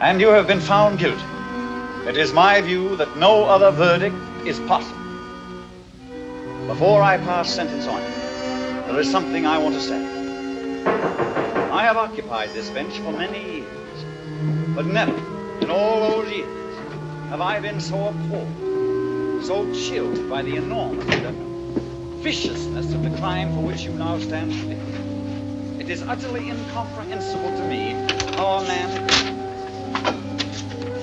and you have been found guilty. It is my view that no other verdict is possible. Before I pass sentence on you, there is something I want to say. I have occupied this bench for many years, but never in all those years have I been so appalled, so chilled by the enormous viciousness of the crime for which you now stand convicted. It is utterly incomprehensible to me how a man...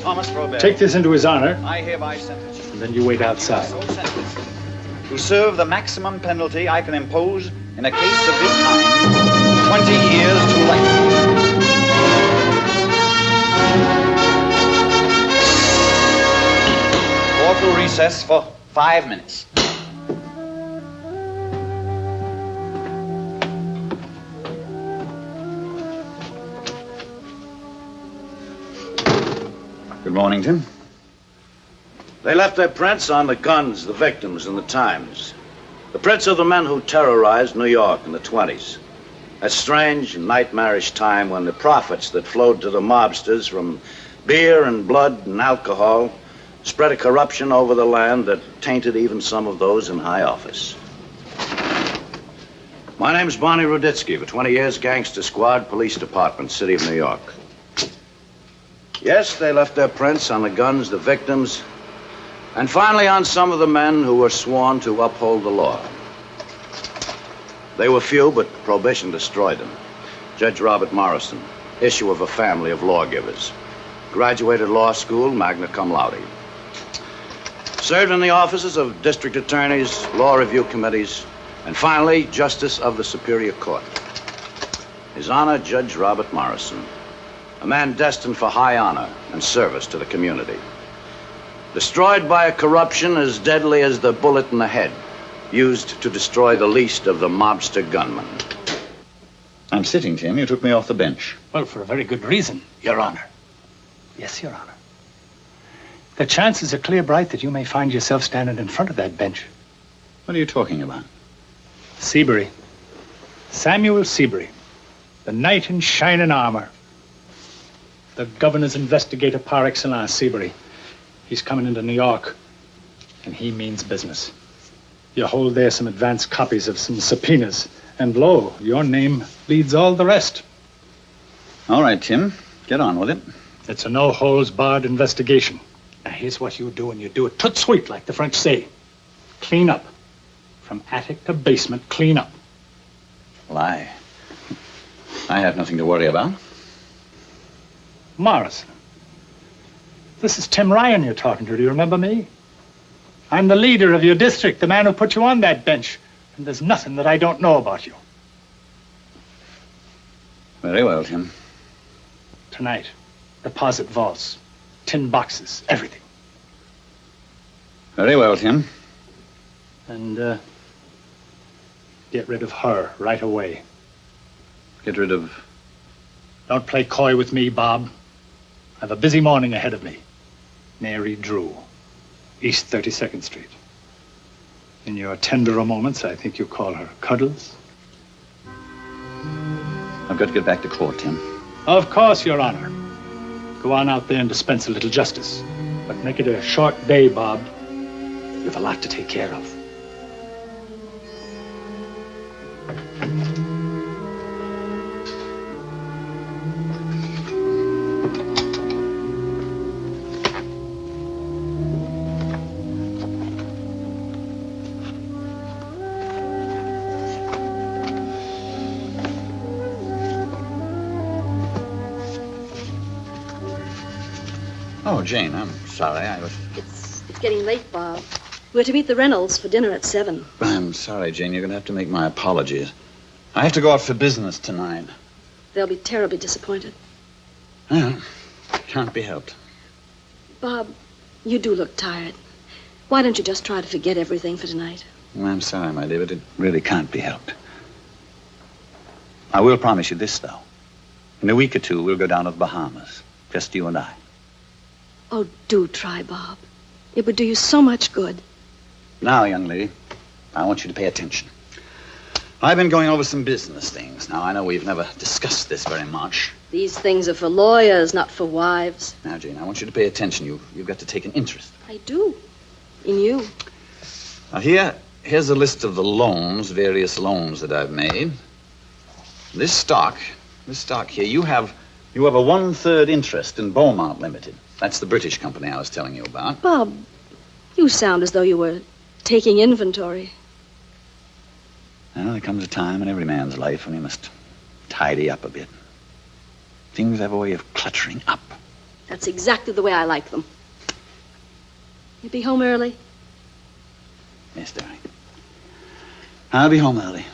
Thomas Robert. Take this into his honor. I hereby sentence you. And then you wait outside. So sentenced to serve the maximum penalty I can impose in a case of this kind, 20 years to life. Corporal recess for 5 minutes. Good morning, Tim. They left their prints on the guns, the victims, and the times. The prints of the men who terrorized New York in the 20s. That strange and nightmarish time when the profits that flowed to the mobsters from beer and blood and alcohol spread a corruption over the land that tainted even some of those in high office. My name's Bonnie Ruditsky, for 20 years, Gangster Squad, Police Department, City of New York. Yes, they left their prints on the guns, the victims, and finally on some of the men who were sworn to uphold the law. They were few, but Prohibition destroyed them. Judge Robert Morrison, issue of a family of lawgivers. Graduated law school, magna cum laude. Served in the offices of district attorneys, law review committees, and finally, Justice of the Superior Court. His Honor, Judge Robert Morrison, a man destined for high honor and service to the community. Destroyed by a corruption as deadly as the bullet in the head, used to destroy the least of the mobster gunmen. I'm sitting, Tim. You took me off the bench. Well, for a very good reason, Your Honor. Yes, Your Honor. The chances are clear bright that you may find yourself standing in front of that bench. What are you talking about? Seabury. Samuel Seabury. The knight in shining armor. The governor's investigator par excellence, Seabury. He's coming into New York, and he means business. You hold there some advance copies of some subpoenas, and lo, your name leads all the rest. All right, Tim. Get on with it. It's a no-holds-barred investigation. Now, here's what you do, and you do it tout sweet, like the French say. Clean up. From attic to basement, clean up. Well, I have nothing to worry about. Morrison. This is Tim Ryan you're talking to. Do you remember me? I'm the leader of your district, the man who put you on that bench. And there's nothing that I don't know about you. Very well, Tim. Tonight, deposit vaults, tin boxes, everything. Very well, Tim. And, get rid of her right away. Get rid of... Don't play coy with me, Bob. I have a busy morning ahead of me. Mary Drew, East 32nd Street. In your tenderer moments, I think you call her Cuddles. I've got to get back to court, Tim. Of course, Your Honor. Go on out there and dispense a little justice. But make it a short day, Bob. You've a lot to take care of. Oh, Jane, I'm sorry. It's getting late, Bob. We're to meet the Reynolds for dinner at 7. I'm sorry, Jane. You're going to have to make my apologies. I have to go out for business tonight. They'll be terribly disappointed. Well, can't be helped. Bob, you do look tired. Why don't you just try to forget everything for tonight? Well, I'm sorry, my dear, but it really can't be helped. I will promise you this, though. In a week or two, we'll go down to the Bahamas. Just you and I. Oh, do try, Bob. It would do you so much good. Now, young lady, I want you to pay attention. I've been going over some business things. Now, I know we've never discussed this very much, These things are for lawyers, not for wives. Now, Jane, I want you to pay attention. You've got to take an interest. I do. In you. Now, here's a list of the loans, various loans that I've made. This stock here, you have a 1/3 interest in Beaumont Limited. That's the British company I was telling you about. Bob, you sound as though you were taking inventory. Well, there comes a time in every man's life when he must tidy up a bit. Things have a way of cluttering up. That's exactly the way I like them. You be home early? Yes, darling. I'll be home early.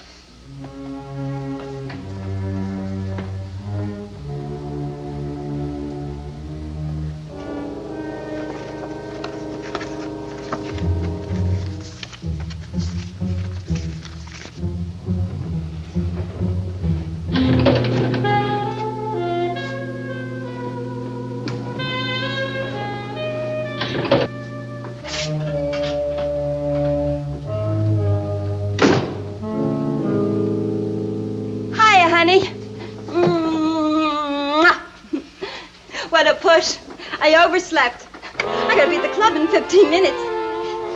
What a push. I overslept. I gotta be at the club in 15 minutes.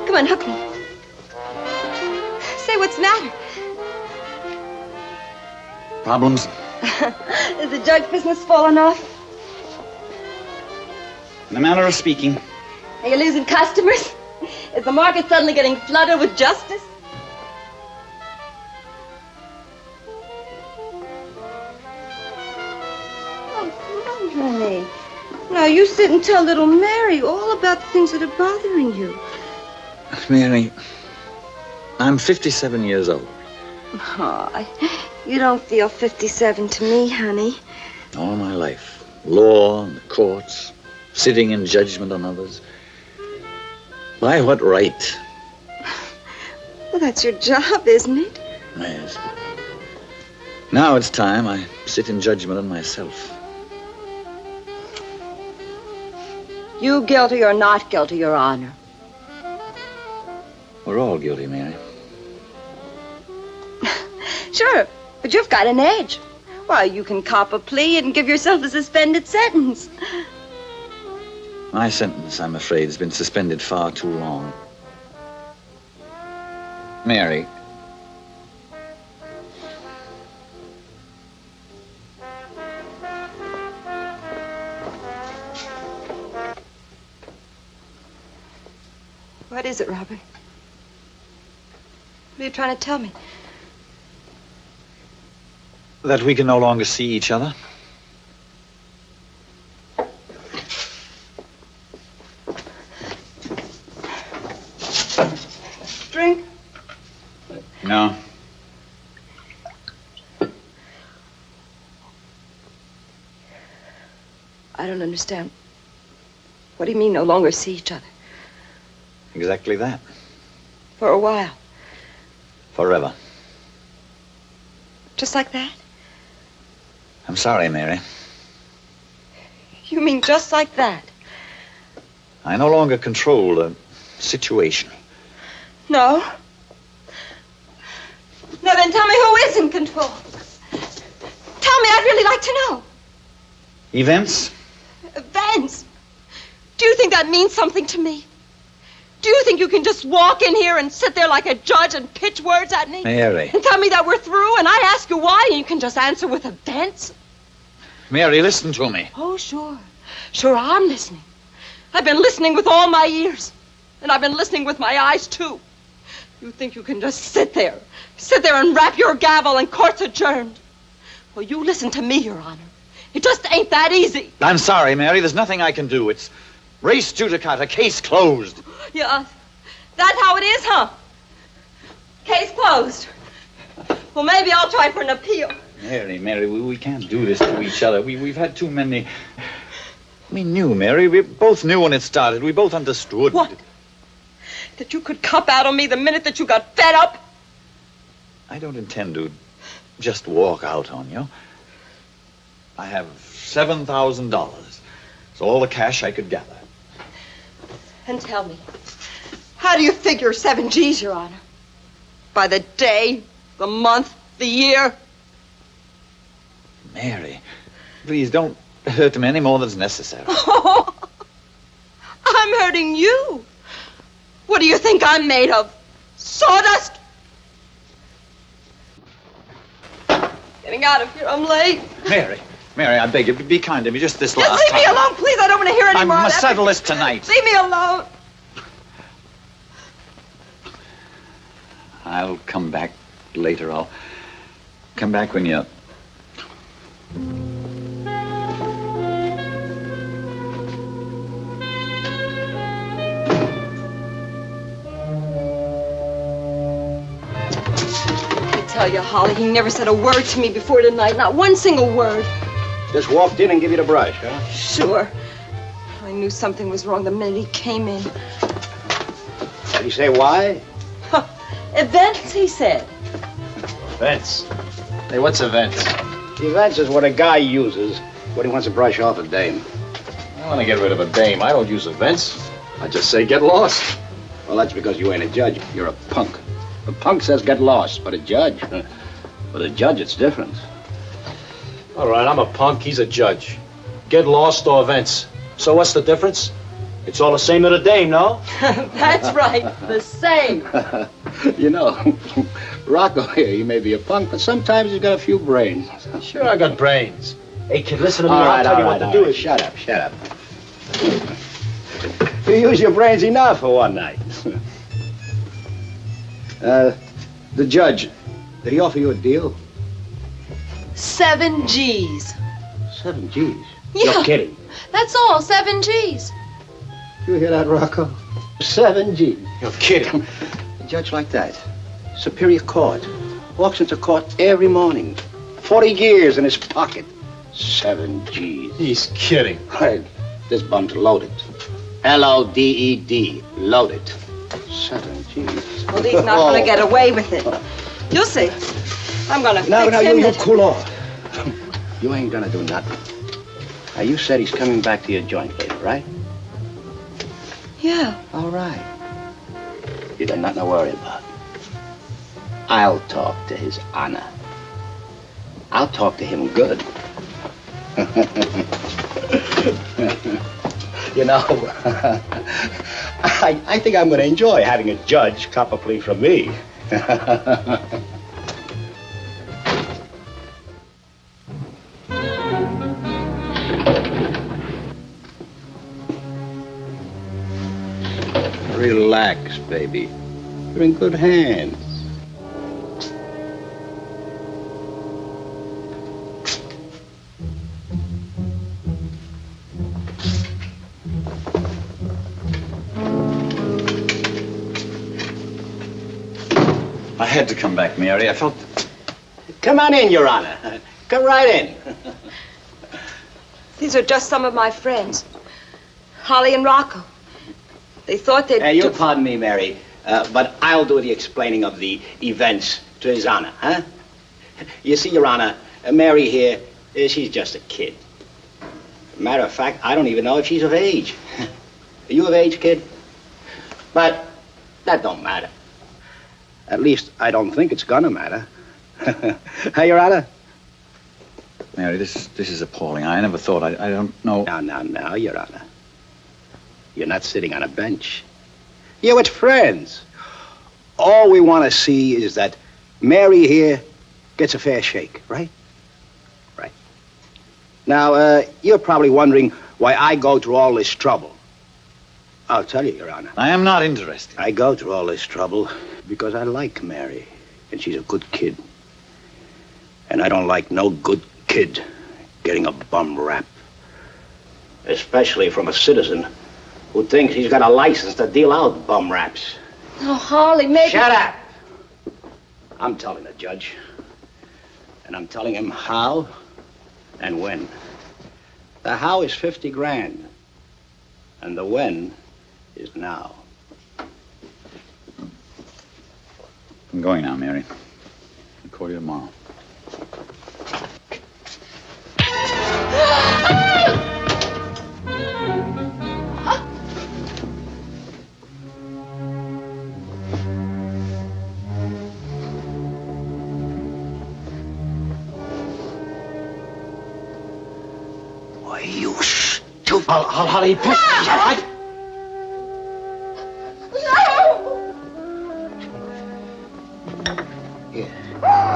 Come on, hook me. Say, what's the matter? Problems? Is the jug business falling off? In a manner of speaking. Are you losing customers? Is the market suddenly getting flooded with justice? Oh, honey. Now, you sit and tell little Mary all about the things that are bothering you. Mary, I'm 57 years old. Oh, you don't feel 57 to me, honey. All my life. Law and the courts, sitting in judgment on others. By what right? Well, that's your job, isn't it? Yes. Now it's time I sit in judgment on myself. You guilty or not guilty, Your Honor? We're all guilty, Mary. Sure, but you've got an edge. Why, you can cop a plea and give yourself a suspended sentence. My sentence, I'm afraid, has been suspended far too long. Mary. What is it, Robert? What are you trying to tell me? That we can no longer see each other. Drink? No. I don't understand. What do you mean, no longer see each other? Exactly that. For a while. Forever. Just like that? I'm sorry, Mary. You mean just like that? I no longer control the situation. No. No, then tell me who is in control. Tell me, I'd really like to know. Events? Events? Do you think that means something to me? Do you think you can just walk in here and sit there like a judge and pitch words at me? Mary. And tell me that we're through, and I ask you why, and you can just answer with events? Mary, listen to me. Oh, sure. Sure, I'm listening. I've been listening with all my ears. And I've been listening with my eyes, too. You think you can just sit there and rap your gavel and court's adjourned? Well, you listen to me, Your Honor. It just ain't that easy. I'm sorry, Mary. There's nothing I can do. It's res judicata, case closed. Yeah, that's how it is, huh? Case closed. Well, maybe I'll try for an appeal. Mary, we can't do this to each other. We've had too many... We knew, Mary. We both knew when it started. We both understood. What? That you could cop out on me the minute that you got fed up? I don't intend to just walk out on you. I have $7,000. It's all the cash I could gather. And tell me, how do you figure 7 G's, Your Honor? By the day, the month, the year? Mary, Please don't hurt him any more than's necessary. Oh, I'm hurting you. What do you think I'm made of? Sawdust? Getting out of here. I'm late. Mary, I beg you, be kind to me just this last Just leave me time. alone, please. I don't want to hear any I more of must that. settle this tonight. Leave me alone. I'll come back later. I'll come back when you're... I tell you, Holly, he never said a word to me before tonight. Not one single word. Just walked in and give you the brush, huh? Sure. I knew something was wrong the minute he came in. Did he say why? Events, he said. Events? Hey, what's events? Events is what a guy uses when he wants to brush off a dame. I want to get rid of a dame. I don't use events. I just say get lost. Well, that's because you ain't a judge. You're a punk. A punk says get lost, but a judge... With a judge, it's different. All right, I'm a punk. He's a judge. Get lost or events. So what's the difference? It's all the same to the dame, no? That's right. The same. You know, Rocco here, he may be a punk, but sometimes he's got a few brains. Sure, I got brains. Hey, kid, listen to me. All I'll right, tell you what to do. right. Shut up. You use your brains enough for one night. The judge, did he offer you a deal? 7 G's. 7 G's? Yeah. You're kidding. That's all, 7 G's. You hear that, Rocco? 7 G's. You're kidding. A judge like that, Superior Court, walks into court every morning. 40 years in his pocket. 7 G's. He's kidding. Right. This bum's loaded. L-O-D-E-D. Loaded. 7 G's. Well, he's not going to get away with it. You'll see. I'm going to fix him. You cool off. You ain't gonna do nothing. Now, you said he's coming back to your joint later, right? Yeah. All right. You got nothing to worry about. I'll talk to his honor. I'll talk to him good. You know, I think I'm gonna enjoy having a judge cop a plea from me. Relax, baby. You're in good hands. I had to come back, Mary. I felt... Come on in, Your Honor. Come right in. These are just some of my friends. Holly and Rocco. They thought they'd... You'll pardon me, Mary, but I'll do the explaining of the events to His Honor, huh? You see, Your Honor, Mary here, she's just a kid. Matter of fact, I don't even know if she's of age. Are you of age, kid? But that don't matter. At least, I don't think it's gonna matter. Hey, Your Honor? Mary, this is appalling. I never thought. I don't know... Now, Your Honor. You're not sitting on a bench. You're with friends. All we want to see is that Mary here gets a fair shake, right? Right. Now, you're probably wondering why I go through all this trouble. I'll tell you, Your Honor. I am not interested. I go through all this trouble because I like Mary, and she's a good kid. And I don't like no good kid getting a bum rap. Especially from a citizen who thinks he's got a license to deal out bum raps. Oh, Holly, maybe... Shut up! I'm telling the judge. And I'm telling him how and when. The how is 50 grand. And the when is now. I'm going now, Mary. I'll call you tomorrow. You stupid. Holly, please.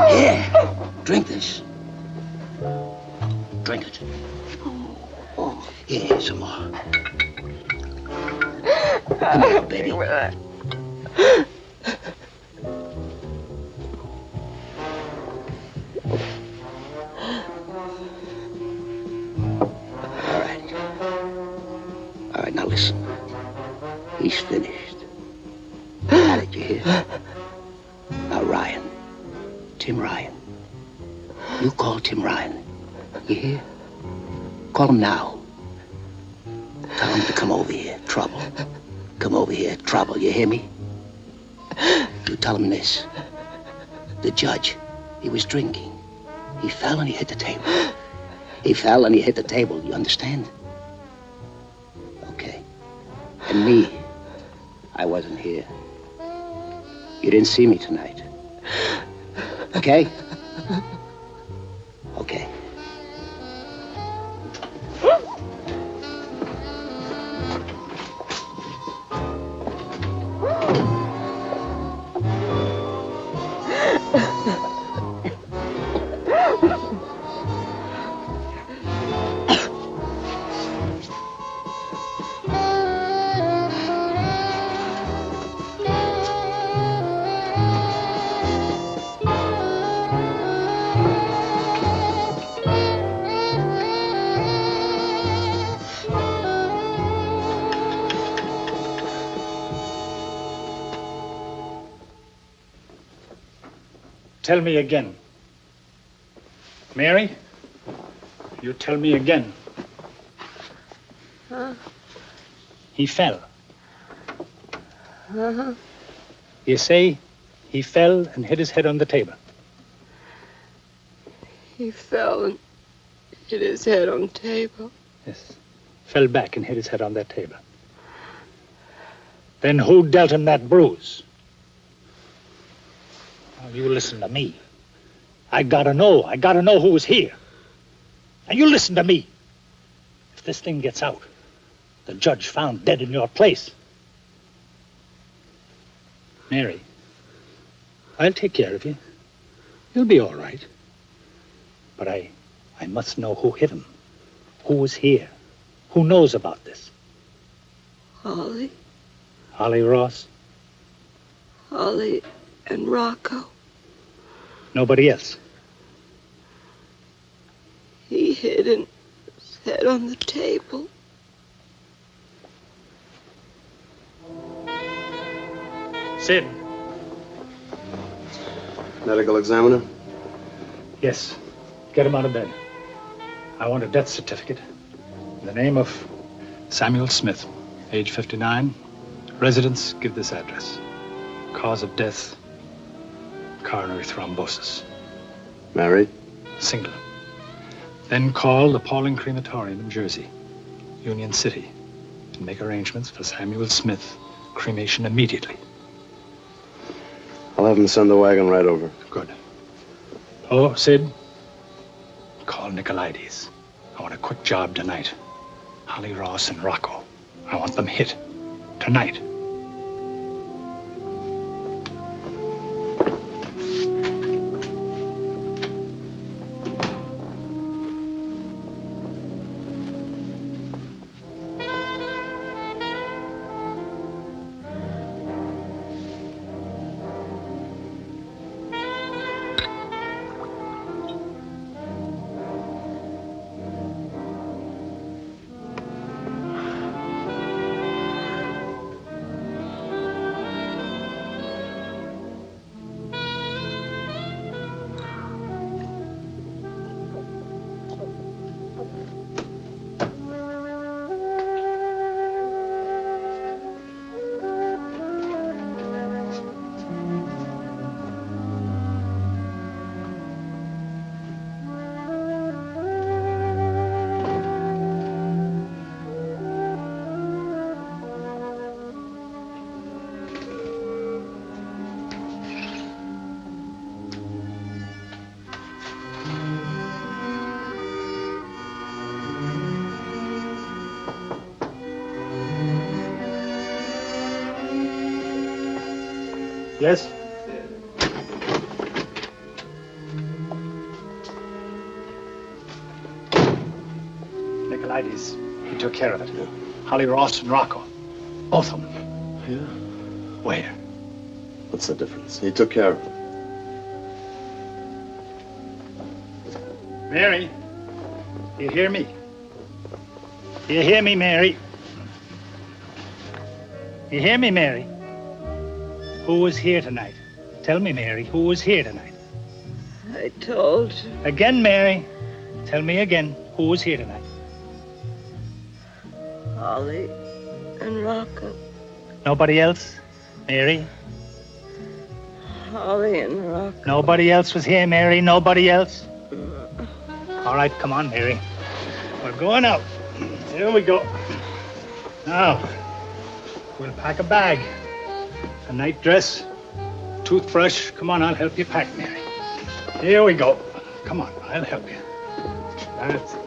Here. Drink this. Drink it. Here, some more. Come here, baby. All right, now listen. He's finished. How did you hear? Now, Ryan. Tim Ryan. You call Tim Ryan. You hear? Call him now. Tell him to come over here. Trouble. Come over here. Trouble. You hear me? You tell him this. The judge, he was drinking. He fell and he hit the table. He fell and he hit the table. You understand? Okay. And me, I wasn't here. You didn't see me tonight. Okay? Okay. Tell me again. Mary, you tell me again. Huh? He fell. Uh-huh. You say he fell and hit his head on the table. He fell and hit his head on the table. Yes. Fell back and hit his head on that table. Then who dealt him that bruise? Now, you listen to me. I gotta know who was here. And you listen to me. If this thing gets out, the judge found dead in your place. Mary, I'll take care of you. You'll be all right. But I must know who hit him. Who was here? Who knows about this? Holly. Holly Ross? Holly and Rocco. Nobody else? He hit his head on the table. Sid. Medical examiner? Yes. Get him out of bed. I want a death certificate. In the name of Samuel Smith, age 59. Residence, give this address. Cause of death, coronary thrombosis. Married? Single. Then call the Pauling Crematorium in Jersey, Union City, and make arrangements for Samuel Smith cremation immediately. I'll have him send the wagon right over. Good. Oh, Sid, call Nicolaides. I want a quick job tonight. Holly Ross and Rocco. I want them hit tonight. Yes? Nicolaides, he took care of it. Yeah. Holly Ross and Rocco. Both of them. Yeah? Where? What's the difference? He took care of it. Mary, you hear me? You hear me, Mary? You hear me, Mary? Who was here tonight? Tell me, Mary, who was here tonight? I told you. Again, Mary. Tell me again, who was here tonight? Holly and Rocco. Nobody else? Mary? Holly and Rocco. Nobody else was here, Mary? Nobody else? All right, come on, Mary. We're going out. Here we go. Now, we'll pack a bag. A night dress, toothbrush. Come on, I'll help you pack, Mary. Here we go. Come on, I'll help you. That's it.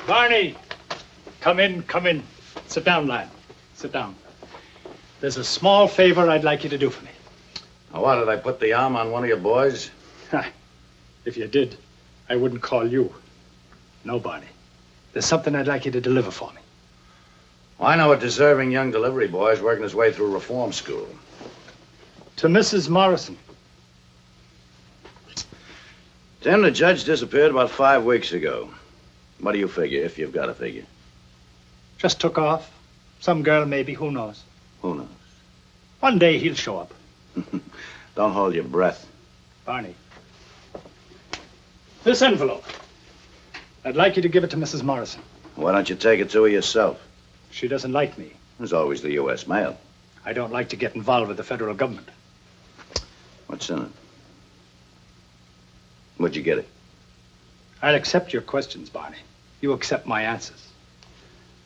Barney, come in, come in. Sit down, lad. Sit down. There's a small favor I'd like you to do for me. Now, what, did I put the arm on one of your boys? If you did, I wouldn't call you. No, Barney. There's something I'd like you to deliver for me. Well, I know a deserving young delivery boy is working his way through reform school. To Mrs. Morrison. Tim, the judge disappeared about 5 weeks ago. What do you figure, if you've got a figure? Just took off. Some girl, maybe. Who knows? Who knows? One day he'll show up. Don't hold your breath. Barney. This envelope. I'd like you to give it to Mrs. Morrison. Why don't you take it to her yourself? She doesn't like me. There's always the U.S. mail. I don't like to get involved with the federal government. What's in it? Where'd you get it? I'll accept your questions, Barney. You accept my answers.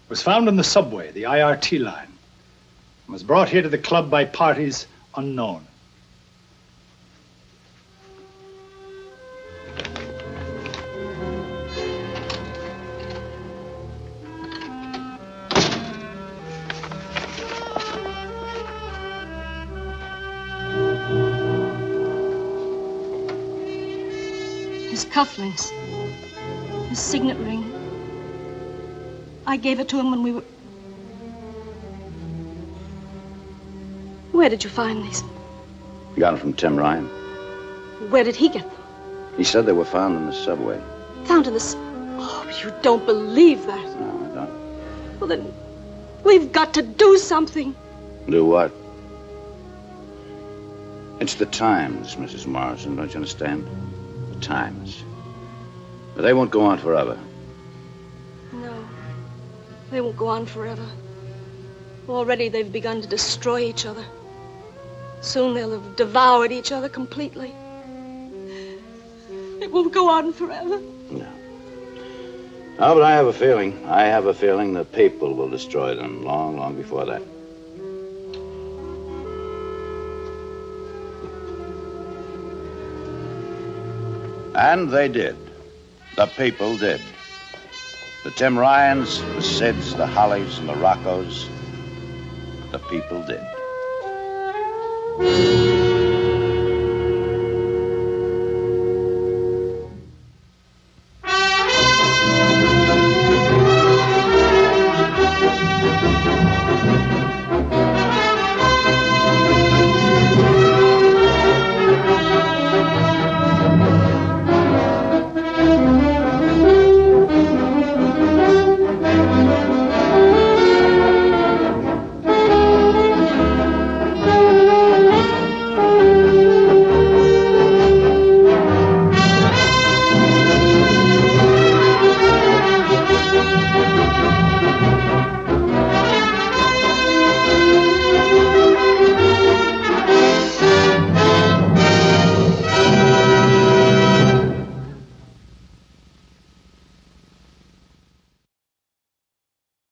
It was found in the subway, the IRT line. It was brought here to the club by parties unknown. His cufflinks. His signet ring. I gave it to him when we were... Where did you find these? Got them from Tim Ryan. Where did he get them? He said they were found in the subway. Found in this... Oh, you don't believe that. No, I don't. Well, then, we've got to do something. Do what? It's the times, Mrs. Morrison, don't you understand? The times. But they won't go on forever. No, they won't go on forever. Already they've begun to destroy each other. Soon they'll have devoured each other completely. It won't go on forever. No. No, but I have a feeling. I have a feeling the people will destroy them long, long before that. And they did. The people did. The Tim Ryans, the Sids, the Hollies, and the Roccos. The people did.